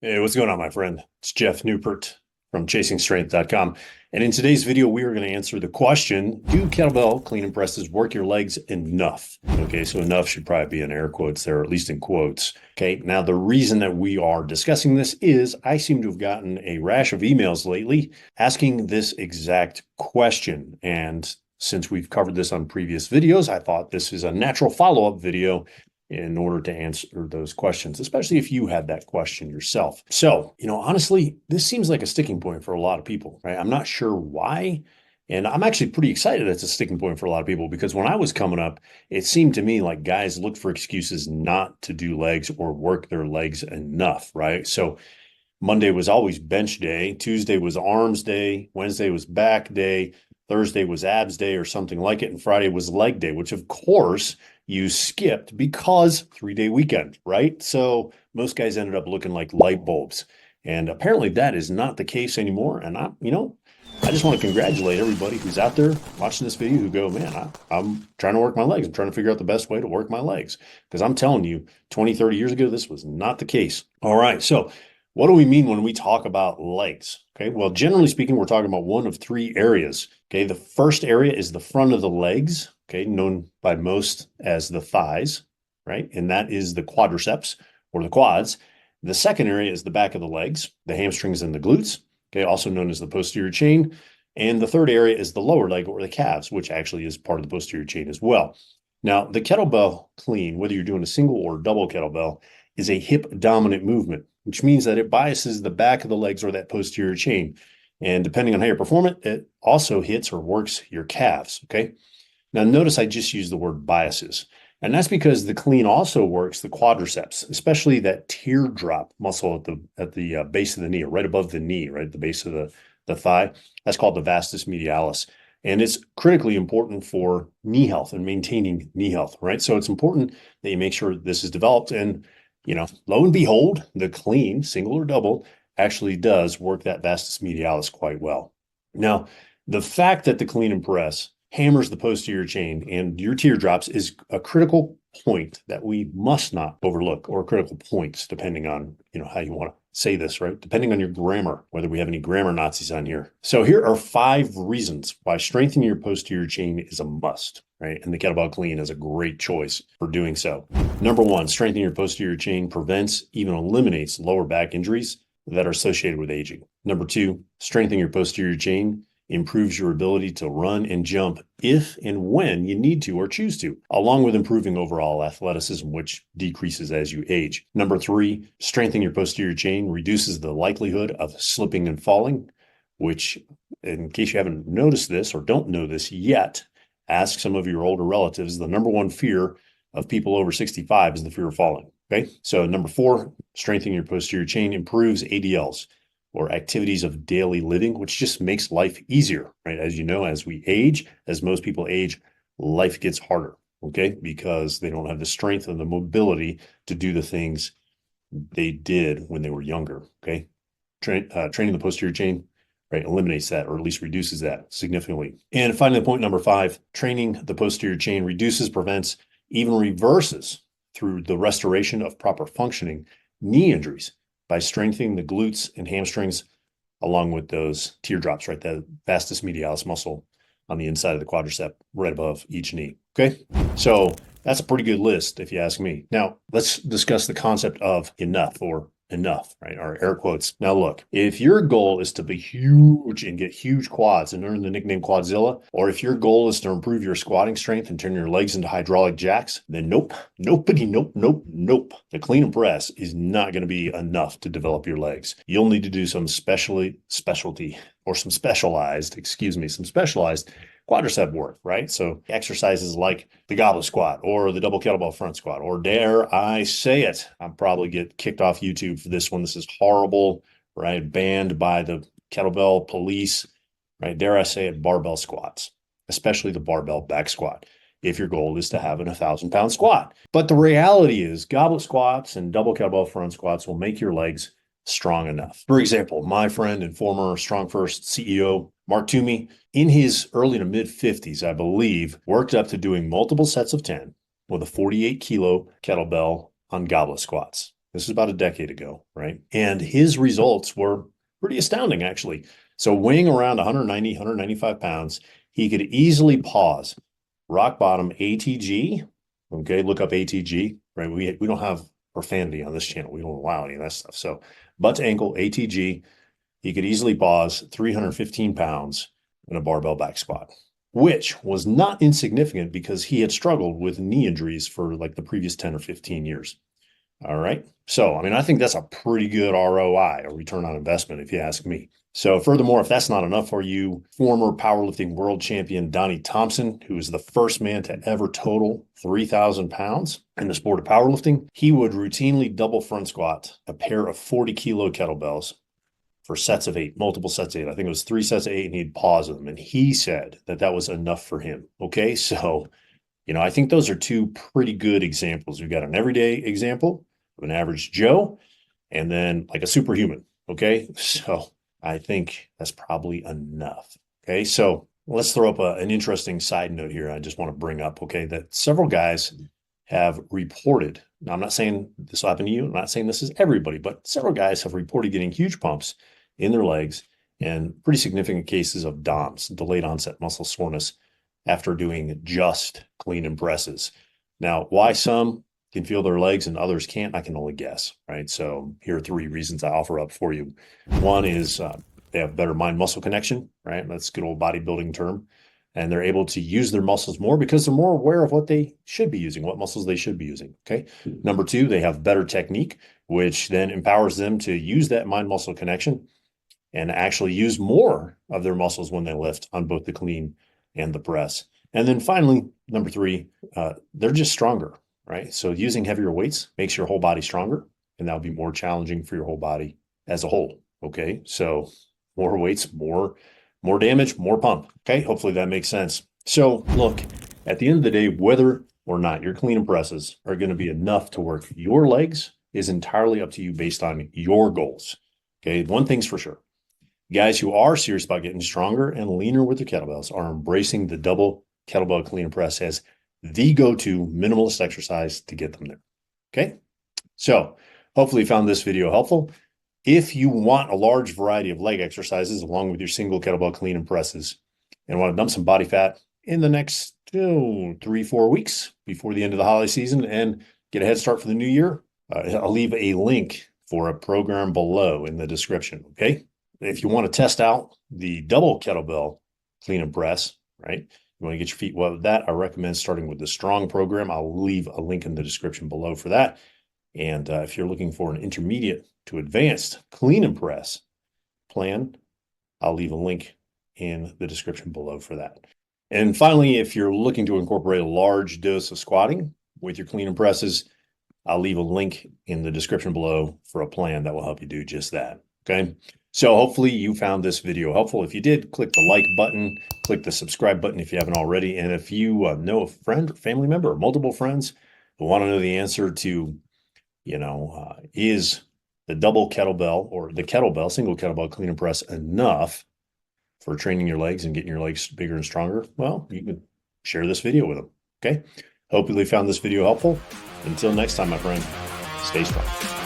Hey, what's going on, my friend? It's Jeff Newport from ChasingStrength.com. And in today's video, we are going to answer the question, do kettlebell clean and presses work your legs enough? Okay, so enough should probably be in air quotes there, or at least in quotes. Okay, now the reason that we are discussing this is I seem to have gotten a rash of emails lately asking this exact question. And since we've covered this on previous videos, I thought this is a natural follow-up video in order to answer those questions, especially if you had that question yourself. So, honestly, this seems like a sticking point for a lot of people, right? I'm not sure why. And I'm actually pretty excited it's a sticking point for a lot of people because when I was coming up, it seemed to me like guys looked for excuses not to do legs or work their legs enough, right? So Monday was always bench day, Tuesday was arms day, Wednesday was back day, Thursday was abs day or something like it, and Friday was leg day, which of course you skipped because 3-day weekend, right? So most guys ended up looking like light bulbs. And apparently that is not the case anymore. And I just want to congratulate everybody who's out there watching this video who go, man, I'm trying to work my legs. I'm trying to figure out the best way to work my legs. Because I'm telling you, 20, 30 years ago, this was not the case. All right. So what do we mean when we talk about legs? Okay, well, generally speaking, we're talking about one of three areas. Okay, the first area is the front of the legs, okay, known by most as the thighs, right? And that is the quadriceps or the quads. The second area is the back of the legs, the hamstrings and the glutes, okay, also known as the posterior chain. And the third area is the lower leg or the calves, which actually is part of the posterior chain as well. Now, the kettlebell clean, whether you're doing a single or double kettlebell, is a hip dominant movement, which means that it biases the back of the legs or that posterior chain. And depending on how you perform it, it also hits or works your calves. Okay. Now, notice I just used the word biases. And that's because the clean also works the quadriceps, especially that teardrop muscle at the base of the knee, or right above the knee, right at the base of the thigh. That's called the vastus medialis. And it's critically important for knee health and maintaining knee health, right? So it's important that you make sure this is developed. And lo and behold, the clean, single or double, actually does work that vastus medialis quite well. Now, the fact that the clean and press hammers the posterior chain and your teardrops is a critical point that we must not overlook, or critical points, depending on how you want to say this, right? Depending on your grammar, whether we have any grammar Nazis on here. So here are 5 reasons why strengthening your posterior chain is a must, right? And the kettlebell clean is a great choice for doing so. Number 1, strengthening your posterior chain prevents, even eliminates lower back injuries that are associated with aging. Number 2, strengthening your posterior chain improves your ability to run and jump if and when you need to or choose to, along with improving overall athleticism, which decreases as you age. Number 3, strengthening your posterior chain reduces the likelihood of slipping and falling, which, in case you haven't noticed this or don't know this yet, ask some of your older relatives. The number 1 fear of people over 65 is the fear of falling. Okay. So number 4, strengthening your posterior chain improves ADLs, or activities of daily living, which just makes life easier, right? As you know, as we age, as most people age, life gets harder, okay? Because they don't have the strength and the mobility to do the things they did when they were younger, okay? Training the posterior chain, right, eliminates that, or at least reduces that significantly. And finally, point number 5, training the posterior chain reduces, prevents, even reverses through the restoration of proper functioning knee injuries by strengthening the glutes and hamstrings, along with those teardrops, right? That vastus medialis muscle on the inside of the quadricep, right above each knee. Okay. So that's a pretty good list, if you ask me. Now, let's discuss the concept of enough, or enough, right? Or air quotes. Now, look, if your goal is to be huge and get huge quads and earn the nickname Quadzilla, or if your goal is to improve your squatting strength and turn your legs into hydraulic jacks, then nope, nobody, nope, nope, nope. The clean and press is not going to be enough to develop your legs. You'll need to do some specialized quadricep work, right? So exercises like the goblet squat or the double kettlebell front squat, or dare I say it, I'll probably get kicked off YouTube for this one. This is horrible, right? Banned by the kettlebell police, right? Dare I say it, barbell squats, especially the barbell back squat, if your goal is to have an 1,000-pound squat. But the reality is goblet squats and double kettlebell front squats will make your legs strong enough. For example, my friend and former Strong First CEO, Mark Toomey, in his early to mid 50s, I believe, worked up to doing multiple sets of 10 with a 48-kilo kettlebell on goblet squats. This is about a decade ago, right? And his results were pretty astounding, actually. So weighing around 190, 195 pounds, he could easily pause rock bottom ATG. Okay, look up ATG, right? We don't have profanity on this channel. We don't allow any of that stuff. So butt to ankle ATG, he could easily pause 315 pounds in a barbell back squat, which was not insignificant because he had struggled with knee injuries for like the previous 10 or 15 years. All right. So, I mean, I think that's a pretty good ROI, or return on investment, if you ask me. So, furthermore, if that's not enough for you, former powerlifting world champion Donnie Thompson, who was the first man to ever total 3,000 pounds in the sport of powerlifting, he would routinely double front squat a pair of 40-kilo kettlebells for sets of 8, multiple sets of 8. I think it was 3 sets of 8, and he'd pause them. And he said that that was enough for him. Okay. So, I think those are two pretty good examples. We've got an everyday example of an average Joe, and then like a superhuman. Okay. So I think that's probably enough. Okay. So let's throw up an interesting side note here. I just want to bring up, okay, that several guys have reported. Now, I'm not saying this will happen to you. I'm not saying this is everybody, but several guys have reported getting huge pumps in their legs and pretty significant cases of DOMS, delayed onset muscle soreness, after doing just clean and presses. Now, why some can feel their legs and others can't, I can only guess, right? So here are 3 reasons I offer up for you. One is they have better mind-muscle connection, right? That's a good old bodybuilding term. And they're able to use their muscles more because they're more aware of what they should be using, what muscles they should be using, okay? Number 2, they have better technique, which then empowers them to use that mind-muscle connection and actually use more of their muscles when they lift on both the clean and the press. And then finally, number 3, they're just stronger, right? So using heavier weights makes your whole body stronger, and that'll be more challenging for your whole body as a whole. Okay. So more weights, more damage, more pump. Okay. Hopefully that makes sense. So look, at the end of the day, whether or not your clean and presses are going to be enough to work your legs is entirely up to you based on your goals. Okay. One thing's for sure. Guys who are serious about getting stronger and leaner with their kettlebells are embracing the double kettlebell clean and press as the go-to minimalist exercise to get them there. Okay. So hopefully you found this video helpful. If you want a large variety of leg exercises along with your single kettlebell clean and presses and want to dump some body fat in the next 3-4 weeks before the end of the holiday season and get a head start for the new year, I'll leave a link for a program below in the description. Okay. If you want to test out the double kettlebell clean and press, right? You want to get your feet wet with that, I recommend starting with the Strong program. I'll leave a link in the description below for that. And if you're looking for an intermediate to advanced clean and press plan, I'll leave a link in the description below for that. And finally, if you're looking to incorporate a large dose of squatting with your clean and presses, I'll leave a link in the description below for a plan that will help you do just that. Okay. So hopefully you found this video helpful. If you did, click the like button, click the subscribe button if you haven't already. And if you know a friend or family member or multiple friends who want to know the answer to, is the double kettlebell or the kettlebell, single kettlebell clean and press enough for training your legs and getting your legs bigger and stronger, well, you can share this video with them. Okay. Hopefully you found this video helpful. Until next time, my friend, stay strong.